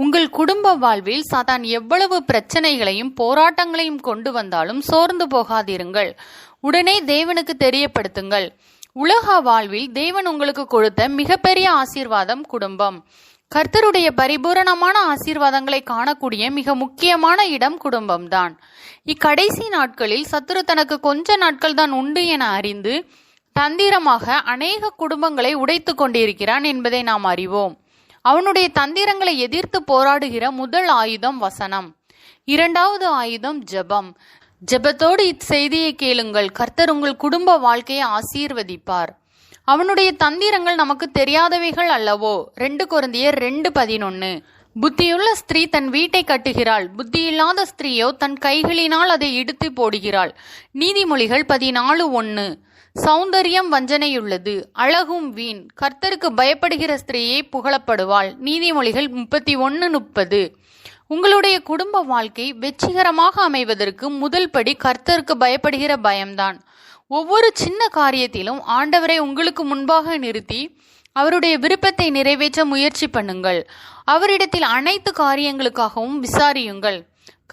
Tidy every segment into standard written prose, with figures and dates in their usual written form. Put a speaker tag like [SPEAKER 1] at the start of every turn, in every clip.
[SPEAKER 1] உங்கள் குடும்ப வாழ்வில் சாத்தான் எவ்வளவு பிரச்சனைகளையும் போராட்டங்களையும் கொண்டு வந்தாலும் சோர்ந்து போகாதீருங்கள். உடனே தேவனுக்கு தெரியப்படுத்துங்கள். உலக வாழ்வில் தேவன் உங்களுக்கு கொடுத்த மிகப்பெரிய ஆசீர்வாதம் குடும்பம். கர்த்தருடைய பரிபூரணமான ஆசீர்வாதங்களை காணக்கூடிய மிக முக்கியமான இடம் குடும்பம்தான். இக்கடைசி நாட்களில் சத்துரு தனக்கு கொஞ்ச நாட்கள் தான் உண்டு என அறிந்து தந்திரமாக அநேக குடும்பங்களை உடைத்து கொண்டிருக்கிறான் என்பதை நாம் அறிவோம். அவனுடைய தந்திரங்களை எதிர்த்து போராடுகிற முதல் ஆயுதம் வசனம். இரண்டாவது ஆயுதம் ஜெபம். ஜெபத்தோடு இச்செய்தியை கேளுங்கள். கர்த்தர் உங்கள் குடும்ப வாழ்க்கையை ஆசீர்வதிப்பார். அவனுடைய தந்திரங்கள் நமக்கு தெரியாதவைகள் அல்லவோ. 2 கொரிந்தியர் 2:11. புத்தியுள்ள ஸ்திரீ தன் வீட்டை கட்டுகிறாள், புத்தியில்லாத ஸ்திரீயோ தன் கைகளினால் அதை இடித்து போடுகிறாள். நீதிமொழிகள் 14:1. சௌந்தரியம் வஞ்சனையுள்ளது, அழகும் வீண். கர்த்தருக்கு பயப்படுகிற ஸ்திரீயே புகழப்படுவாள். நீதிமொழிகள் 31:30. உங்களுடைய குடும்ப வாழ்க்கை வெற்றிகரமாக அமைவதற்கு முதல் படி கர்த்தருக்கு பயப்படுகிற பயம்தான். ஒவ்வொரு சின்ன காரியத்திலும் ஆண்டவரை உங்களுக்கு முன்பாக நிறுத்தி அவருடைய விருப்பத்தை நிறைவேற்ற முயற்சி பண்ணுங்கள். அவரிடத்தில் அனைத்து காரியங்களுக்காகவும் விசாரியுங்கள்.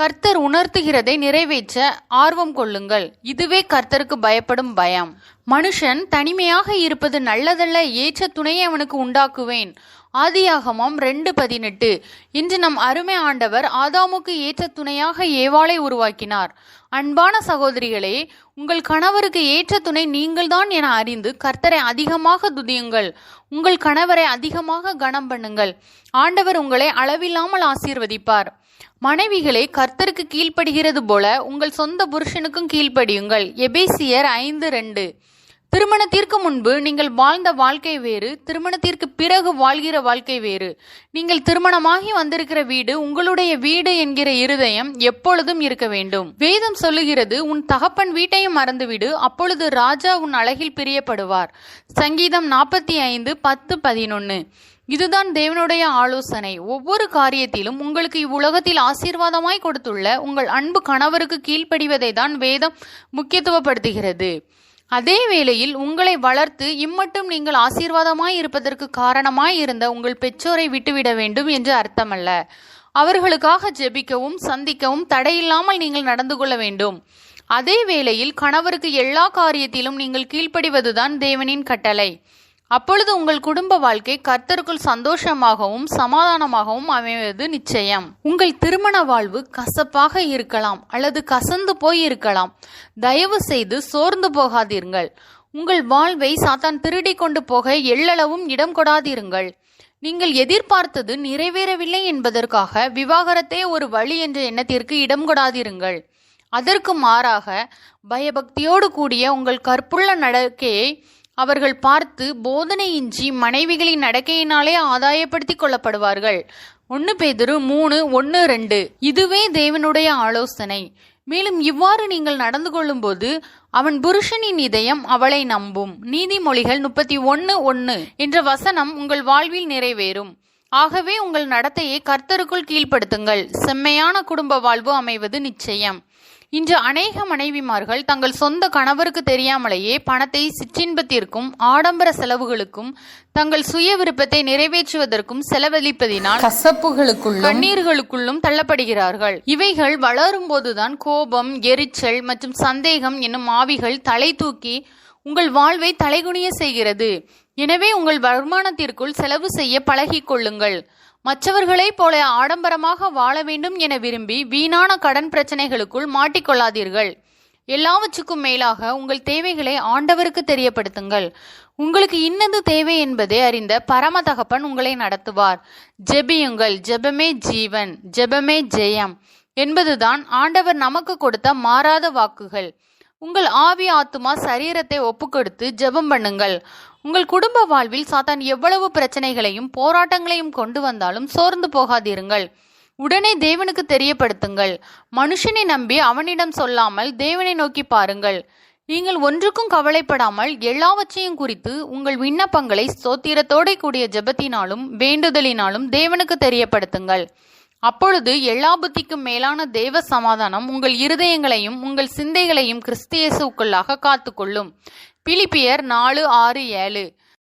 [SPEAKER 1] கர்த்தர் உணர்த்துகிறதை நிறைவேற்ற ஆர்வம் கொள்ளுங்கள். இதுவே கர்த்தருக்கு பயப்படும் பயம். மனுஷன் தனிமையாக இருப்பது நல்லதல்ல, ஏற்ற துணையை அவனுக்கு உண்டாக்குவேன். ஆதியாகமம் 2:18. இன்று நம் அருமை ஆண்டவர் ஆதாமுக்கு ஏற்ற துணையாக ஏவாளை உருவாக்கினார். அன்பான சகோதரிகளே, உங்கள் கணவருக்கு ஏற்ற துணை நீங்கள்தான் என அறிந்து கர்த்தரை அதிகமாக துதியுங்கள். உங்கள் கணவரை அதிகமாக கனம் பண்ணுங்கள். ஆண்டவர் உங்களை அளவில்லாமல் ஆசீர்வதிப்பார். மனைவிகளை கர்த்தருக்கு கீழ்ப்படுகிறது போல உங்கள் சொந்த புருஷனுக்கும் கீழ்ப்படியுங்கள். எபேசியர் 5:2. திருமணத்திற்கு முன்பு நீங்கள் வாழ்ந்த வாழ்க்கை வேறு, திருமணத்திற்கு பிறகு வாழ்கிற வாழ்க்கை வேறு. நீங்கள் திருமணமாகி வந்திருக்கிற வீடு உங்களுடைய வீடு என்கிற இருதயம் எப்பொழுதும் இருக்க வேண்டும். வேதம் சொல்லுகிறது, உன் தகப்பன் வீட்டையும் மறந்துவிடு, அப்பொழுது ராஜா உன் அழகில் பிரியப்படுவார். சங்கீதம் 45:10-11. இதுதான் தேவனுடைய ஆலோசனை. ஒவ்வொரு காரியத்திலும் உங்களுக்கு இவ்வுலகத்தில் ஆசீர்வாதமாய் கொடுத்துள்ள உங்கள் அன்பு கணவருக்கு கீழ்ப்படிவதை தான் வேதம் முக்கியத்துவப்படுத்துகிறது. அதே வேளையில் உங்களை வளர்த்து இம்மட்டும் நீங்கள் ஆசீர்வாதமாய் இருப்பதற்கு காரணமாய் இருந்த உங்கள் பெற்றோரை விட்டுவிட வேண்டும் என்று அர்த்தமல்ல. அவர்களுக்காக ஜெபிக்கவும் சந்திக்கவும் தடையில்லாமல் நீங்கள் நடந்து கொள்ள வேண்டும். அதே வேளையில் கணவருக்கு எல்லா காரியத்திலும் நீங்கள் கீழ்ப்படிவதுதான் தேவனின் கட்டளை. அப்பொழுது உங்கள் குடும்ப வாழ்க்கை கர்த்தருக்குள் சந்தோஷமாகவும் சமாதானமாகவும் அமைவது நிச்சயம். உங்கள் திருமண வாழ்வு கசப்பாக இருக்கலாம் அல்லது கசந்து போய் இருக்கலாம். தயவு செய்து சோர்ந்து போகாதீர்கள். உங்கள் வாழ்வை சாத்தான் திருடி கொண்டு போக எள்ளளவும் இடம் கொடாதீர்கள். நீங்கள் எதிர்பார்த்தது நிறைவேறவில்லை என்பதற்காக விவாகரத்தே ஒரு வழி என்ற எண்ணத்திற்கு இடம் கொடாதீர்கள். அதற்கு மாறாக பயபக்தியோடு கூடிய உங்கள் கற்புள்ள நடக்கையை அவர்கள் பார்த்து போதனையின்றி மனைவிகளின் நடக்கையினாலே ஆதாயப்படுத்திக் கொள்ளப்படுவார்கள். 1 பேதுரு 3:1-2. இதுவே தேவனுடைய ஆலோசனை. மேலும் இவ்வாறு நீங்கள் நடந்து கொள்ளும் போது அவன் புருஷனின் இதயம் அவளை நம்பும். நீதிமொழிகள் 31:1 என்ற வசனம் உங்கள் வாழ்வில் நிறைவேறும். ஆகவே உங்கள் நடத்தையை கர்த்தருக்குள் கீழ்ப்படுத்துங்கள். செம்மையான குடும்ப வாழ்வு அமைவது நிச்சயம். இன்று அநேக மனைவிமார்கள் தங்கள் சொந்த கணவருக்கு தெரியாமலேயே பணத்தை சிற்றின்பத்திற்கும் ஆடம்பர செலவுகளுக்கும் தங்கள் சுய விருப்பத்தை நிறைவேற்றுவதற்கும் செலவழிப்பதினால் கசப்புகளுக்குள்ளும் கண்ணீர்களுக்குள்ளும் தள்ளப்படுகிறார்கள். இவைகள் வளரும் போதுதான் கோபம், எரிச்சல் மற்றும் சந்தேகம் என்னும் ஆவிகள் தலை தூக்கி உங்கள் வாழ்வை தலைகுனிய செய்கிறது. எனவே உங்கள் வருமானத்திற்குள் செலவு செய்ய பழகிக் கொள்ளுங்கள். மற்றவர்களைப் போல ஆடம்பரமாக வாழ வேண்டும் என விரும்பி வீணான கடன் பிரச்சனைகளுக்குள் மாட்டிக்கொள்ளாதீர்கள். எல்லாவற்றுக்கும் மேலாக உங்கள் தேவைகளை ஆண்டவருக்கு தெரியப்படுத்துங்கள். உங்களுக்கு இன்னது தேவை என்பதை அறிந்த பரம தகப்பன் உங்களை நடத்துவார். ஜெபியுங்கள். ஜெபமே ஜீவன், ஜெபமே ஜெயம் என்பதுதான் ஆண்டவர் நமக்கு கொடுத்த மாறாத வாக்குகள். உங்கள் ஆவி ஆத்துமா சரீரத்தை ஒப்புக்கொடுத்து ஜெபம் பண்ணுங்கள். உங்கள் குடும்ப வாழ்வில் சாத்தான் எவ்வளவு பிரச்சனைகளையும் போராட்டங்களையும் கொண்டு வந்தாலும் சோர்ந்து போகாதீருங்கள். உடனே தேவனுக்கு தெரியப்படுத்துங்கள். மனுஷனை நம்பி அவனிடம் சொல்லாமல் தேவனை நோக்கி பாருங்கள். நீங்கள் ஒன்றுக்கும் கவலைப்படாமல் எல்லாவற்றையும் குறித்து உங்கள் விண்ணப்பங்களை ஸ்தோத்திரத்தோட கூடிய ஜெபத்தினாலும் வேண்டுதலினாலும் தேவனுக்கு தெரியப்படுத்துங்கள். அப்பொழுது எல்லா புத்திக்கும் மேலான தேவ சமாதானம் உங்கள் இருதயங்களையும் உங்கள் சிந்தைகளையும் கிறிஸ்து இயேசுவுக்குள்ளாக காத்துக்கொள்ளும். பிலிப்பியர் 4:6-7.